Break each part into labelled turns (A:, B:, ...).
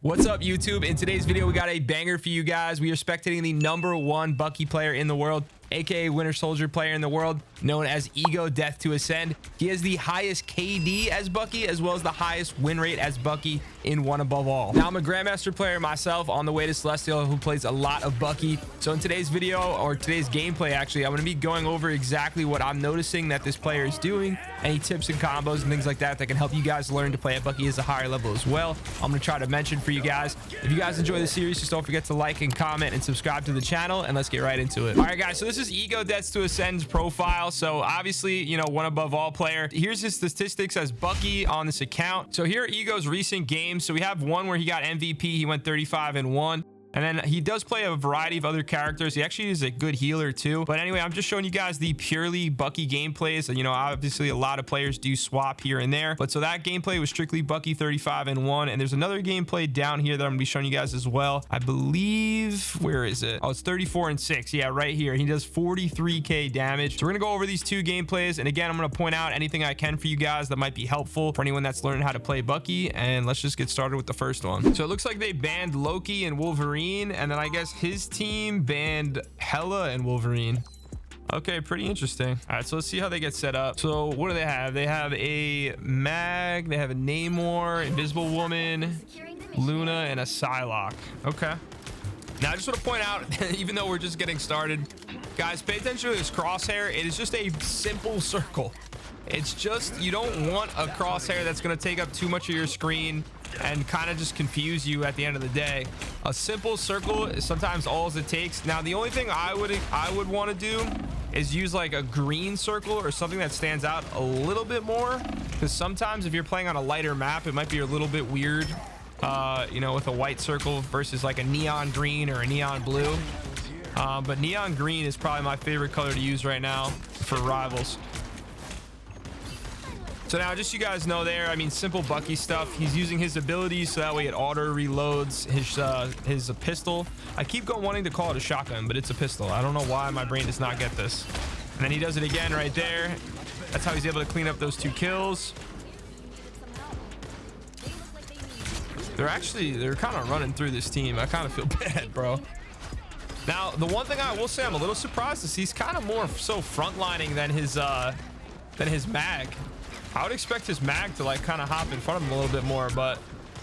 A: What's up, YouTube? In today's video, we got a banger for you guys. We are spectating the #1 Bucky player in the world, aka Winter Soldier player in the world, known as EGODETHTOASCND. He has the highest KD as Bucky, as well as the highest win rate as Bucky in One Above All. Now, I'm a Grandmaster player myself on the way to Celestial who plays a lot of Bucky. So in today's video, or today's gameplay actually, I'm going to be going over exactly what I'm noticing that this player is doing, any tips and combos and things like that that can help you guys learn to play at Bucky as a higher level as well. I'm going to try to mention for you guys. If you guys enjoy the series, just don't forget to like and comment and subscribe to the channel, and let's get right into it. All right, guys, so this is EGODETHTOASCND's profile. So obviously, you know, One Above All player. Here's his statistics as Bucky on this account. So here are Ego's recent games. So we have one where he got MVP. He went 35-1. And then he does play a variety of other characters. He actually is a good healer too. But anyway, I'm just showing you guys the purely Bucky gameplays. You know, obviously a lot of players do swap here and there. But so that gameplay was strictly Bucky 35-1. And there's another gameplay down here that I'm going to be showing you guys as well. I believe, where is it? Oh, it's 34-6. Yeah, right here. He does 43k damage. So we're going to go over these two gameplays. And again, I'm going to point out anything I can for you guys that might be helpful for anyone that's learning how to play Bucky. And let's just get started with the first one. So it looks like they banned Loki and Wolverine. And then I guess his team banned Hela and Wolverine. Okay, pretty interesting. All right, so let's see how they get set up. So what do they have? They have a Mag, they have a Namor, Invisible Woman, Luna, and a Psylocke. Okay. Now I just want to point out, even though we're just getting started, guys, pay attention to this crosshair. It is just a simple circle. It's just, you don't want a crosshair that's going to take up too much of your screen and kind of just confuse you at the end of the day. A simple circle is sometimes all it takes. Now, the only thing I would want to do is use like a green circle or something that stands out a little bit more, because sometimes if you're playing on a lighter map, it might be a little bit weird, you know, with a white circle versus like a neon green or a neon blue. But neon green is probably my favorite color to use right now for rivals. So now, just so you guys know there, I mean, simple Bucky stuff. He's using his abilities so that way it auto reloads his pistol. I keep wanting to call it a shotgun, but it's a pistol. I don't know why my brain does not get this. And then he does it again right there. That's how he's able to clean up those 2 kills. They're kind of running through this team. I kind of feel bad, bro. Now, the one thing I will say I'm a little surprised is he's kind of more so frontlining than his Mag. I would expect his Mag to like kind of hop in front of him a little bit more, but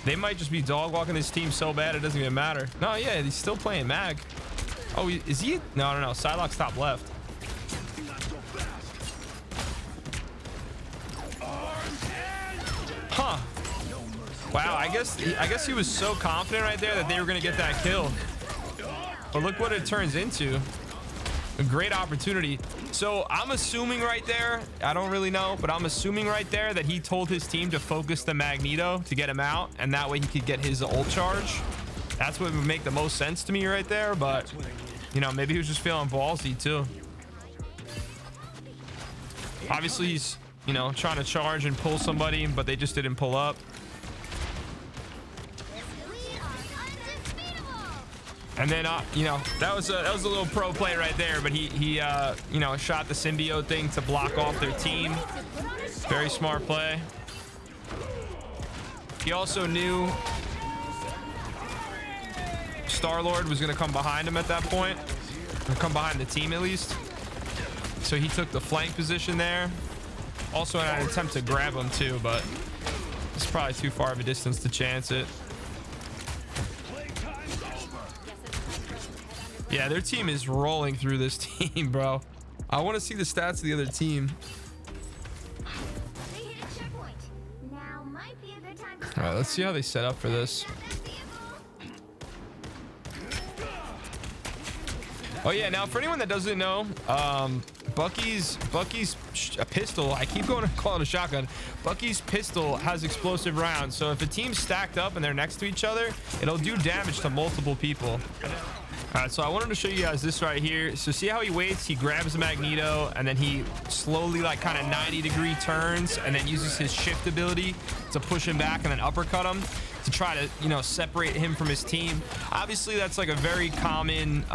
A: they might just be dog walking this team so bad it doesn't even matter. No, yeah, he's still playing Mag. Oh, is he? No. Psylocke's top left. Huh. Wow, I guess he was so confident right there that they were gonna get that kill. But look what it turns into. A great opportunity. So I'm assuming right there, I don't really know, but I'm assuming right there that he told his team to focus the Magneto to get him out, and that way he could get his ult charge. That's what would make the most sense to me right there, but you know, maybe he was just feeling ballsy too. Obviously he's, you know, trying to charge and pull somebody, but they just didn't pull up. And then, you know, that was a little pro play right there, but he you know, shot the symbiote thing to block off their team. Very smart play. He also knew Star-Lord was going to come behind him at that point, or come behind the team at least. So he took the flank position there. Also in an attempt to grab him too, but it's probably too far of a distance to chance it. Yeah, their team is rolling through this team, bro. I want to see the stats of the other team. All right, let's see how they set up for this. Oh yeah, now for anyone that doesn't know, Bucky's pistol, I keep going to call it a shotgun. Bucky's pistol has explosive rounds, so if a team's stacked up and they're next to each other, it'll do damage to multiple people. All right, so I wanted to show you guys this right here. So see how he waits? He grabs the Magneto, and then he slowly, like, kind of 90-degree turns, and then uses his shift ability to push him back and then uppercut him. to try to, you know, separate him from his team. Obviously, that's like a very common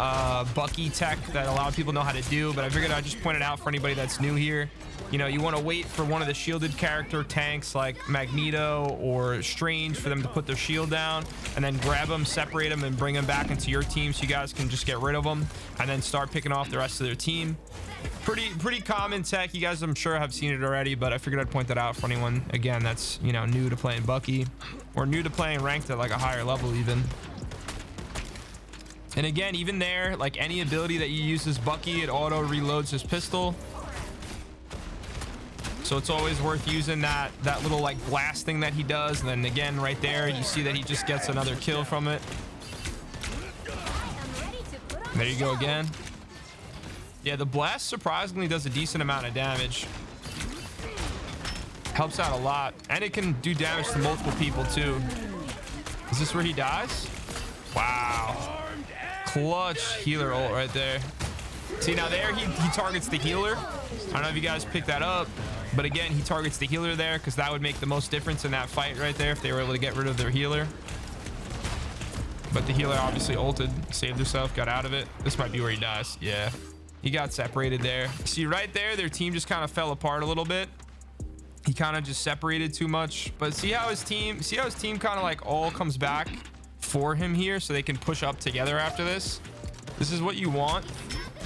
A: Bucky tech that a lot of people know how to do, but I figured I'd just point it out for anybody that's new here. You know, you want to wait for one of the shielded character tanks like Magneto or Strange for them to put their shield down, and then grab them, separate them, and bring them back into your team so you guys can just get rid of them and then start picking off the rest of their team. Pretty common tech. You guys, I'm sure, have seen it already, but I figured I'd point that out for anyone, again, that's, you know, new to playing Bucky or new to playing ranked at like a higher level even. And again, even there, like any ability that you use as Bucky, it auto reloads his pistol. So it's always worth using that little like blast thing that he does. And then again, right there, you see that he just gets another kill from it. There you go again. Yeah, the blast surprisingly does a decent amount of damage. Helps out a lot. And it can do damage to multiple people too. Is this where he dies? Wow. Clutch healer ult right there. See, now there he targets the healer. I don't know if you guys picked that up, but again, he targets the healer there because that would make the most difference in that fight right there if they were able to get rid of their healer. But the healer obviously ulted, saved herself, got out of it. This might be where he dies. Yeah, he got separated there. See, right there, their team just kind of fell apart a little bit. He kind of just separated too much. But see how his team kind of like all comes back for him here so they can push up together after this. This is what you want.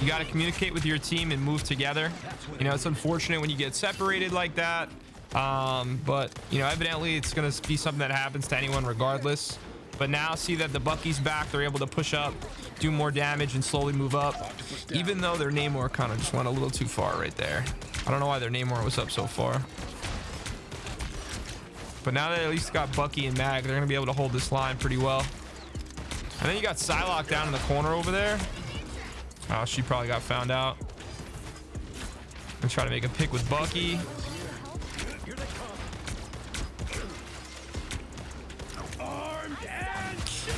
A: You got to communicate with your team and move together. You know, it's unfortunate when you get separated like that. But, you know, evidently it's going to be something that happens to anyone regardless. But now see that the Bucky's back. They're able to push up, do more damage, and slowly move up. Even though their Namor kind of just went a little too far right there. I don't know why their Namor was up so far. But now they at least got Bucky and Mag, they're going to be able to hold this line pretty well. And then you got Psylocke down in the corner over there. Oh, she probably got found out. I'm trying to make a pick with Bucky.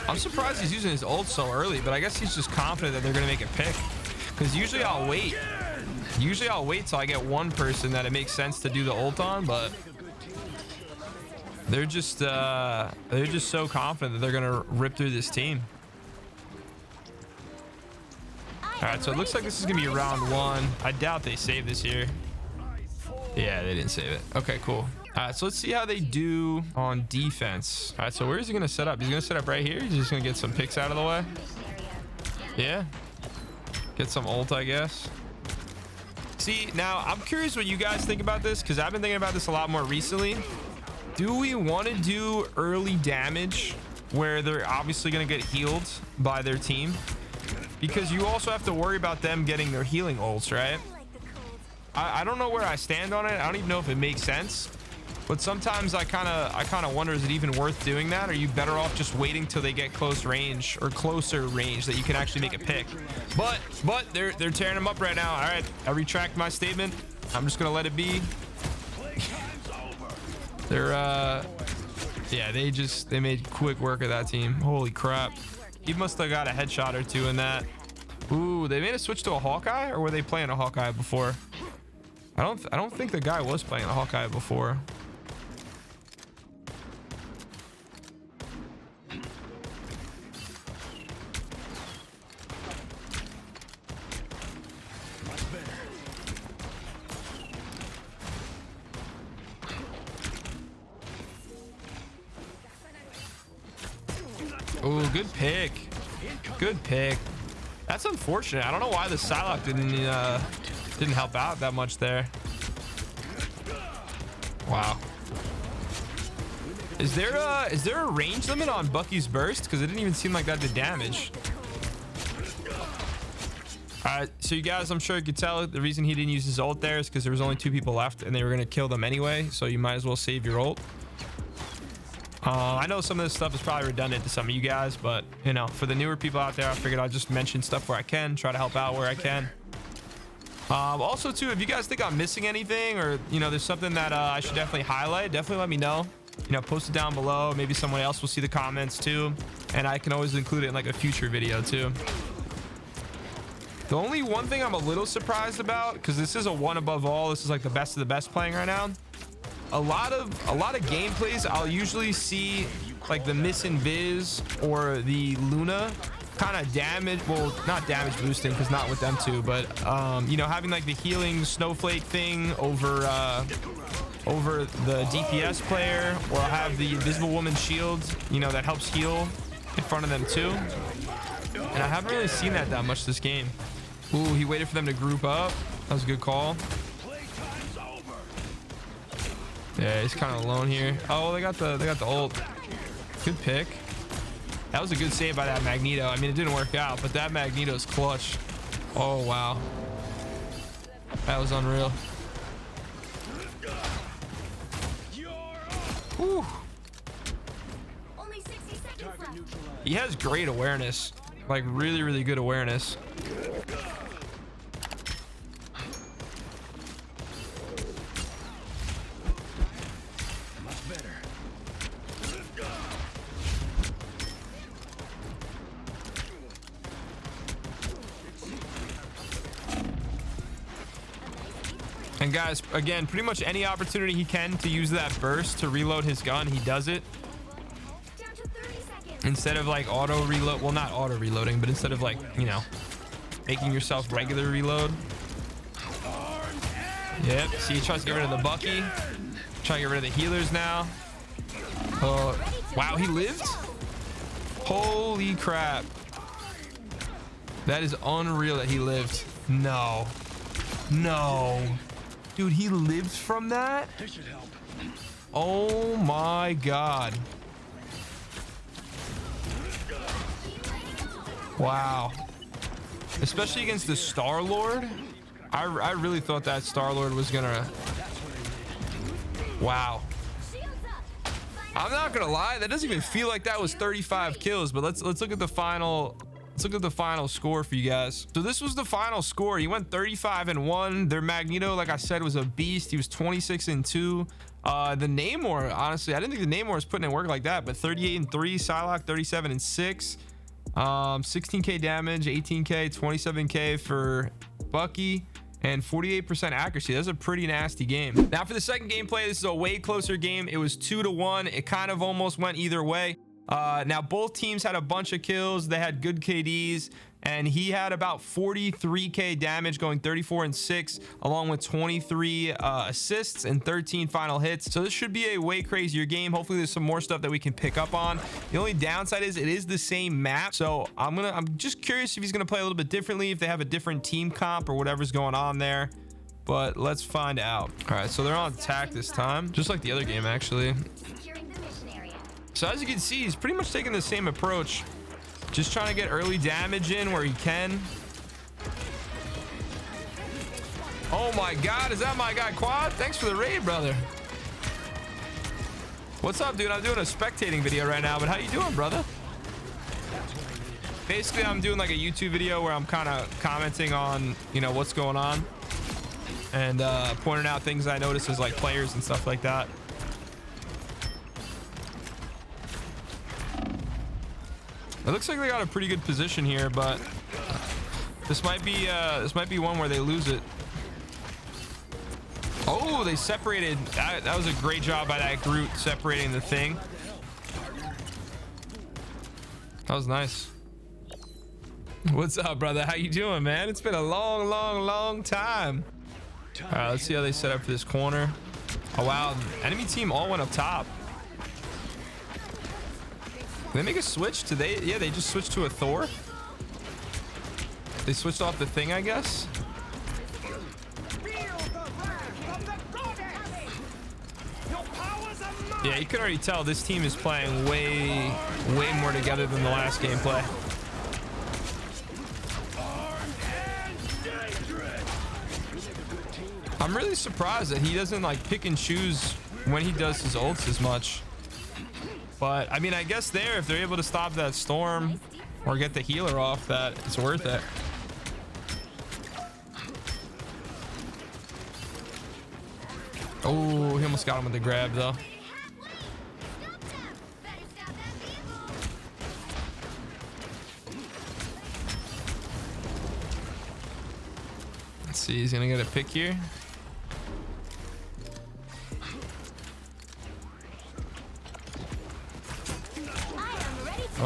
A: I'm surprised he's using his ult so early, but I guess he's just confident that they're going to make a pick. Because usually I'll wait. Usually I'll wait till I get one person that it makes sense to do the ult on, but they're just so confident that they're going to rip through this team. All right, so it looks like this is gonna be round one. I doubt they save this here. Yeah, they didn't save it. Okay, cool. All right, so let's see how they do on defense. All right, so where is he gonna set up? He's gonna set up right here. He's just gonna get some picks out of the way. Yeah, get some ult, I guess. See, now I'm curious what you guys think about this, because I've been thinking about this a lot more recently. Do we want to do early damage where they're obviously gonna get healed by their team? Because you also have to worry about them getting their healing ults, right? I don't know where I stand on it. I don't even know if it makes sense. But sometimes I kind of wonder, is it even worth doing that? Are you better off just waiting till they get close range or closer range that you can actually make a pick? But they're tearing them up right now. All right, I retract my statement. I'm just gonna let it be. Yeah, they made quick work of that team. Holy crap. He must have got a headshot or two in that. Ooh, they made a switch to a Hawkeye, or were they playing a Hawkeye before? I don't think the guy was playing a Hawkeye before. Ooh, good pick. Good pick. That's unfortunate. I don't know why the Psylocke didn't help out that much there. Wow. Is there a range limit on Bucky's burst? Because it didn't even seem like that did damage. All right, so you guys, I'm sure you could tell the reason he didn't use his ult there is because there was only 2 people left and they were going to kill them anyway. So you might as well save your ult. I know some of this stuff is probably redundant to some of you guys, but you know, for the newer people out there, I figured I'd just mention stuff where I can, try to help out where I can. Also too, if you guys think I'm missing anything, or you know, there's something that I should definitely highlight, definitely let me know. You know, post it down below. Maybe someone else will see the comments too, and I can always include it in like a future video too. The only one thing I'm a little surprised about, because this is a one above all, this is like the best of the best playing right now. A lot of gameplays I'll usually see like the Miss Invis or the Luna kind of damage, well, not damage boosting because not with them two, but you know, having like the healing snowflake thing over the DPS player, or I'll have the invisible woman shield, you know, that helps heal in front of them too. And I haven't really seen that much this game. Ooh, he waited for them to group up. That was a good call. Yeah, he's kind of alone here. Oh, they got the ult. Good pick. That was a good save by that Magneto. I mean, it didn't work out, but that Magneto's clutch. Oh, wow. That was unreal. Whew. He has great awareness. Like, really, really good awareness. And guys, again, pretty much any opportunity he can to use that burst to reload his gun, he does it. Instead of like auto reload, well, not auto reloading, but instead of like, you know, making yourself regular reload. Yep, see, he tries to get rid of the Bucky. Trying to get rid of the healers now. Oh, wow, he lived? Holy crap. That is unreal that he lived. No. No. Dude, he lived from that? Oh my God. Wow. Especially against the Star-Lord. I really thought that Star-Lord was gonna... Wow. I'm not gonna lie, that doesn't even feel like that was 35 kills, but let's look at the final. Let's look at the final score for you guys. So this was the final score. He went 35-1. Their Magneto, like I said, was a beast. He was 26-2. The Namor, honestly, I didn't think the Namor was putting in work like that, but 38-3. Psylocke 37-6. 16k damage, 18k, 27k for Bucky, and 48% accuracy. That's a pretty nasty game. Now for the second gameplay, this is a way closer game. It was 2-1. It kind of almost went either way. Now both teams had a bunch of kills. They had good KDs, and he had about 43k damage, going 34-6, along with 23 assists and 13 final hits. So this should be a way crazier game. Hopefully there's some more stuff that we can pick up on. The only downside is it is the same map, so I'm just curious if he's gonna play a little bit differently, if they have a different team comp or whatever's going on there. But let's find out. All right, so they're on attack this time, just like the other game actually. So as you can see, he's pretty much taking the same approach, just trying to get early damage in where he can. Oh my God, is that my guy Quad? Thanks for the raid, brother. What's up, dude? I'm doing a spectating video right now, but how you doing, brother? Basically, I'm doing like a YouTube video where I'm kind of commenting on, you know, what's going on and pointing out things I notice as like players and stuff like that. It looks like they got a pretty good position here, but this might be one where they lose it. Oh, they separated. That was a great job by that Groot separating the thing. That was nice. What's up, brother? How you doing, man? It's been a long time. All right, let's see how they set up for this corner. Oh wow, enemy team all went up top. Did they make a switch to yeah, they just switched to a Thor. They switched off the thing, I guess. Yeah, you can already tell this team is playing way more together than the last gameplay. I'm really surprised that he doesn't like pick and choose when he does his ults as much. But I mean, I guess if they're able to stop that storm or get the healer off, that it's worth it. Oh, he almost got him with the grab though. Let's see, he's gonna get a pick here.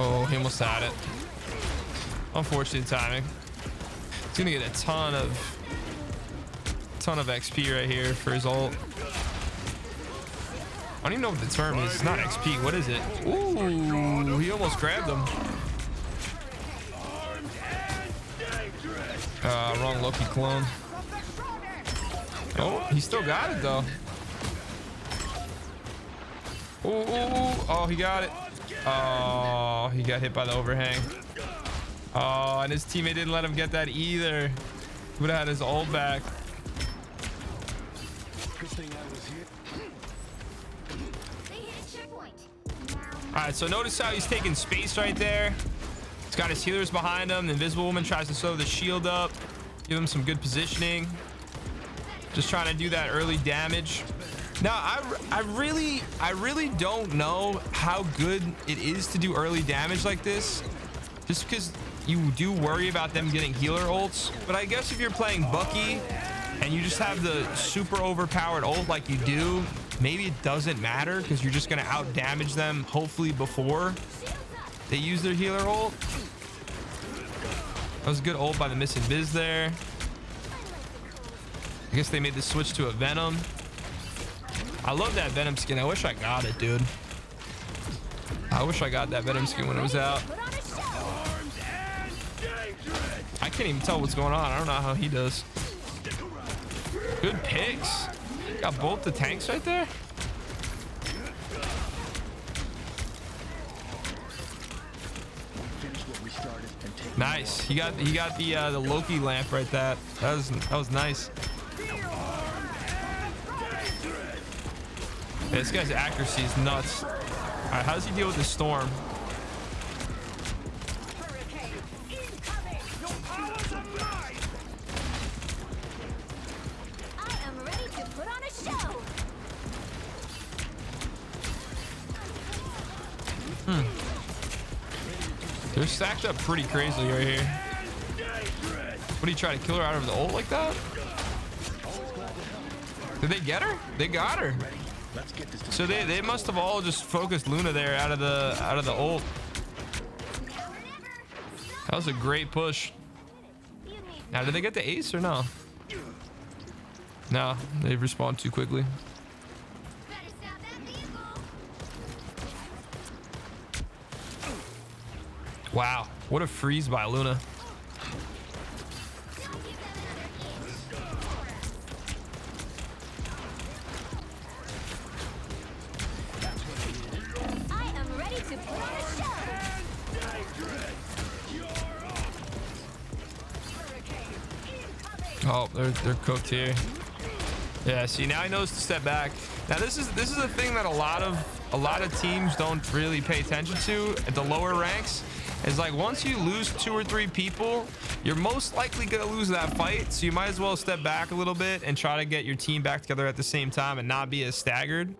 A: Oh, he almost had it. Unfortunate timing. He's gonna get a ton of XP right here for his ult. I don't even know what the term is. It's not XP. What is it? Ooh, he almost grabbed him. Wrong Loki clone. Oh, he still got it though. Oh, he got it. Oh, he got hit by the overhang. Oh, and his teammate didn't let him get that either. He would have had his ult back. All right, so notice how he's taking space right there. He's got his healers behind him. The Invisible Woman tries to throw the shield up, give him some good positioning. Just trying to do that early damage. Now, I really don't know how good it is to do early damage like this, just because you do worry about them getting healer ults. But I guess if you're playing Bucky and you just have the super overpowered ult like you do, maybe it doesn't matter because you're just going to out damage them hopefully before they use their healer ult. That was a good ult by the missing Biz there. I guess they made the switch to a Venom. I love that Venom skin. I wish I got it, dude. I wish I got that Venom skin when it was out. I can't even tell what's going on. I don't know how he does. Good picks. Got both the tanks right there. Nice. He got the Loki lamp right there. That was nice. Yeah, this guy's accuracy is nuts. All right, how does he deal with the storm? They're stacked up pretty crazily right here. What, do you try to kill her out of the ult like that? Did they get her? They got her. So they must have all just focused Luna there out of the ult. That was a great push. Now, did they get the ace or no? No, they respawned too quickly. Wow, what a freeze by Luna. Oh, they're cooked here. Yeah, see, now he knows to step back. Now this is a thing that a lot of teams don't really pay attention to at the lower ranks. Is like once you lose 2 or 3 people, you're most likely gonna lose that fight. So you might as well step back a little bit and try to get your team back together at the same time and not be as staggered.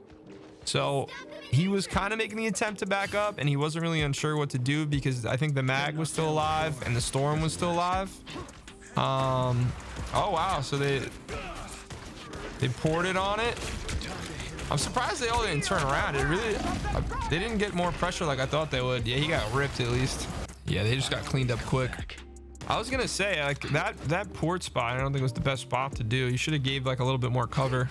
A: So he was kind of making the attempt to back up, and he wasn't really unsure what to do because I think the mag was still alive and the storm was still alive. Oh wow, so they ported on it. I'm surprised they all didn't turn around. They didn't get more pressure like I thought they would. Yeah, he got ripped at least. Yeah, they just got cleaned up quick. I was gonna say like that port spot, I don't think was the best spot to do. You should have gave like a little bit more cover.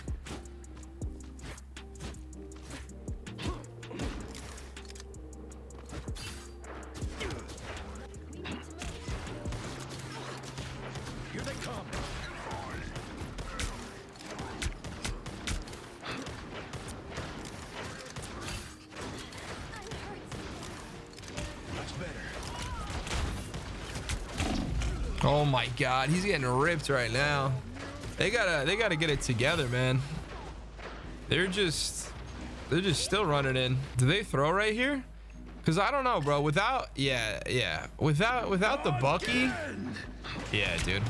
A: Oh my god, he's getting ripped right now. They gotta get it together, man. They're just still running in. Do they throw right here? Because I don't know, bro. Without the Bucky, yeah, dude.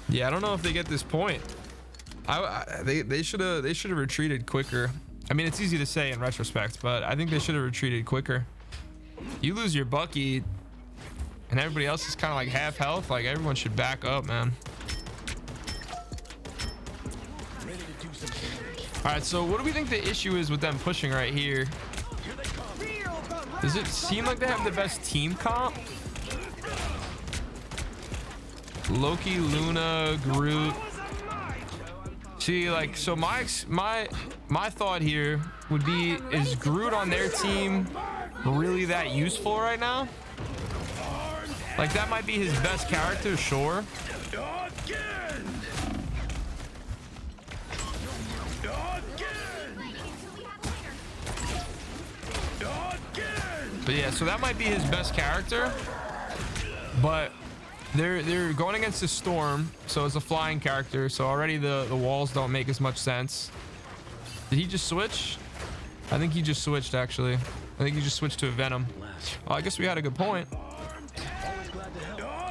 A: Yeah, I don't know if they get this point. They should have retreated quicker. I mean, it's easy to say in retrospect, but I think they should have retreated quicker. You lose your Bucky and everybody else is kind of like half health, like everyone should back up, man. All right, so what do we think the issue is with them pushing right here? Does it seem like they have the best team comp? Loki, Luna, Groot. See, like, so my thought here would be, is Groot on their team really that useful right now? Like, that might be his best character, sure. But yeah, so that might be his best character. But they're going against the Storm, so it's a flying character. So already the walls don't make as much sense. Did he just switch? I think he just switched, actually. I think he just switched to a Venom. Oh, I guess we had a good point.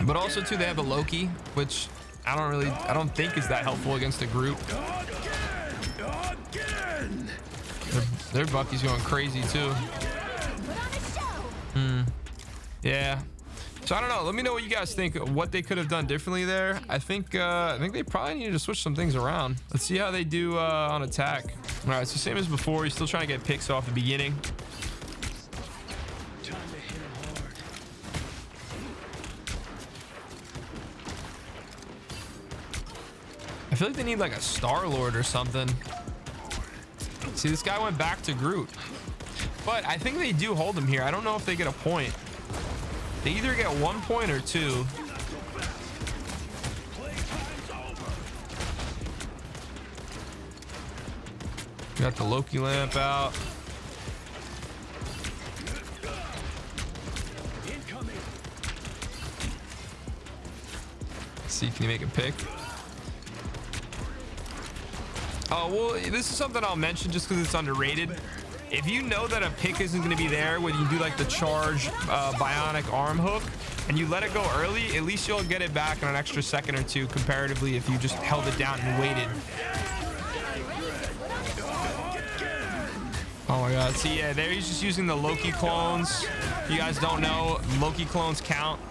A: But also too, they have a Loki, which I don't think is that helpful against a group. Their Bucky's going crazy too. Yeah. So I don't know. Let me know what you guys think. What they could have done differently there. I think they probably needed to switch some things around. Let's see how they do on attack. All right. So same as before. He's still trying to get picks off the beginning. I feel like they need like a Star-Lord or something. See, this guy went back to Groot. But I think they do hold him here. I don't know if they get a point. They either get 1 point or 2. Got the Loki lamp out. Let's see, can you make a pick? Oh, well, this is something I'll mention just because it's underrated. If you know that a pick isn't going to be there when you do like the charge bionic arm hook and you let it go early, at least you'll get it back in an extra second or two comparatively if you just held it down and waited. Oh my god. See, yeah, there he's just using the Loki clones. If you guys don't know, Loki clones count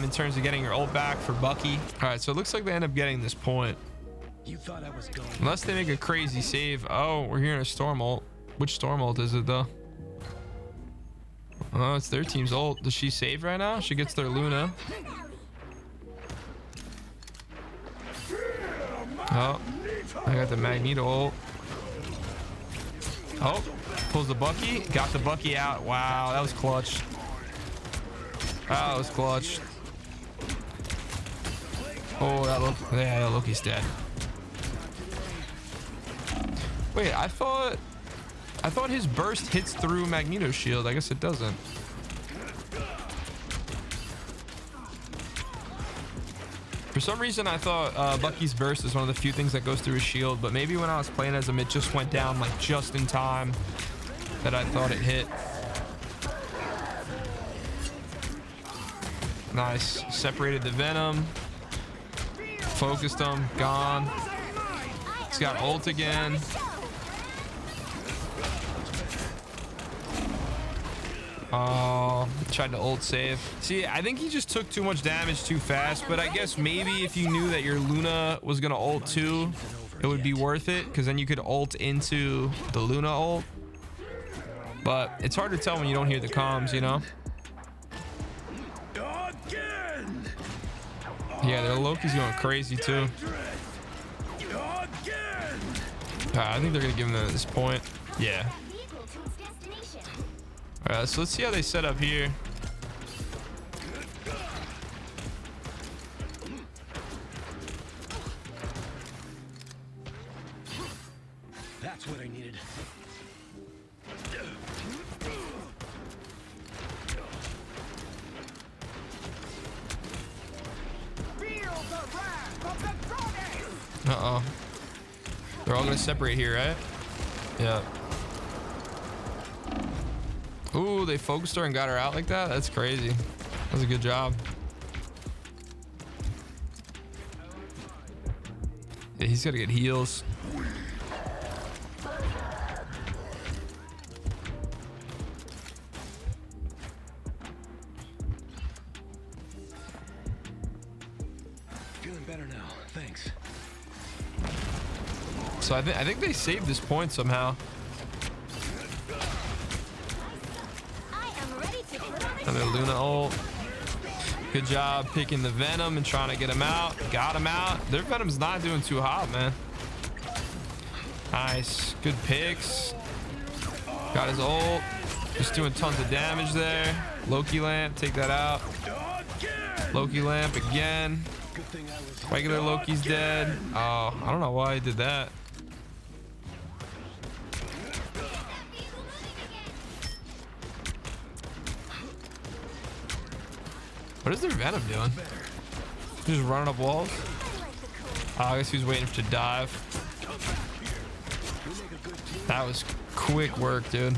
A: in terms of getting your ult back for Bucky. All right, so it looks like they end up getting this point.
B: You thought I was going.
A: Unless they make a crazy save. Oh, we're hearing a Storm ult. Which Storm ult is it though? Oh, it's their team's ult. Does she save right now? She gets their Luna. Oh, I got the Magneto ult. Oh, pulls the Bucky. Got the Bucky out. Wow, that was clutch. Wow, that was clutch. Oh, that Loki's dead. Wait, I thought his burst hits through Magneto's shield. I guess it doesn't. For some reason, I thought Bucky's burst is one of the few things that goes through his shield, but maybe when I was playing as him, it just went down like just in time that I thought it hit. Nice. Separated the Venom. Focused him. Gone. He's got ult again. Oh, tried to ult save. See, I think he just took too much damage too fast, but I guess maybe if you knew that your Luna was gonna ult too, it would be worth it, because then you could ult into the Luna ult. But it's hard to tell when you don't hear the comms, you know? Yeah, their Loki's going crazy too. I think they're gonna give him this point. Yeah. All right, so let's see how they set up here.
B: That's what I needed.
A: Uh-oh. They're all gonna separate here, right? Yeah. Ooh, they focused her and got her out like that? That's crazy. That was a good job. Yeah, he's gotta get heals.
B: Feeling better now, thanks.
A: So I think they saved this point somehow.
C: I am ready
A: Another Luna ult. Good job picking the Venom and trying to get him out. Got him out. Their Venom's not doing too hot, man. Nice. Good picks. Got his ult. Just doing tons of damage there. Loki lamp. Take that out. Loki lamp again. Regular Loki's dead. Oh, I don't know why he did that. What is their Venom doing? Just running up walls? Oh, I guess he was waiting to dive. That was quick work, dude.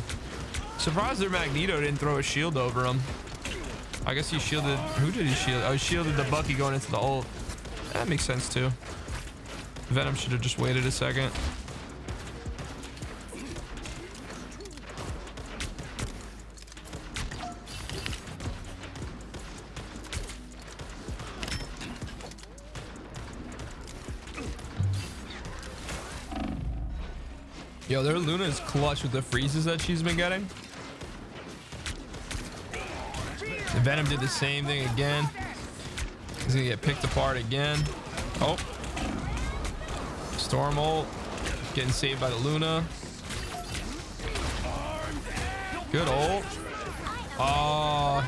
A: Surprised their Magneto didn't throw a shield over him. I guess he shielded... Who did he shield? Oh, he shielded the Bucky going into the ult. That makes sense, too. Venom should have just waited a second. Yo, their Luna is clutch with the freezes that she's been getting. The Venom did the same thing again. He's gonna get picked apart again. Oh. Storm ult. Getting saved by the Luna. Good ult. Oh.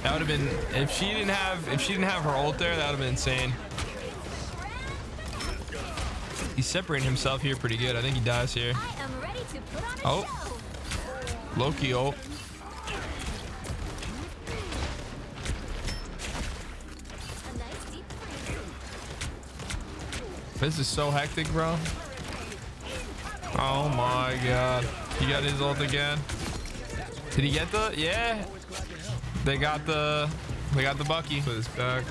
A: That would have been, if she didn't have her ult there, that would have been insane. He's separating himself here pretty good. I think he dies here. Oh. Loki ult. This is so hectic, bro. Oh my god. He got his ult again. Did he get the? Yeah. They got the Bucky. Put his back.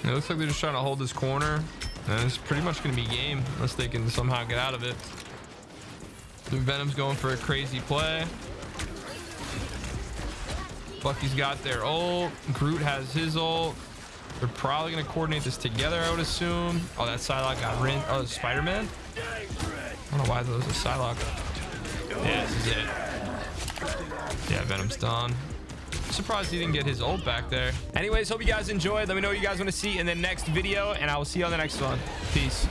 A: It looks like they're just trying to hold this corner, and it's pretty much going to be game unless they can somehow get out of it. The Venom's going for a crazy play. Bucky's got their ult. Groot has his ult. They're probably going to coordinate this together, I would assume. Oh, that Psylocke got rinsed. Oh, Spider-Man? I don't know why there was a Psylocke. Yeah, this is it. Yeah, Venom's done. Surprised he didn't get his ult back there. Anyways, hope you guys enjoyed. Let me know what you guys want to see in the next video, and I will see you on the next one. Peace.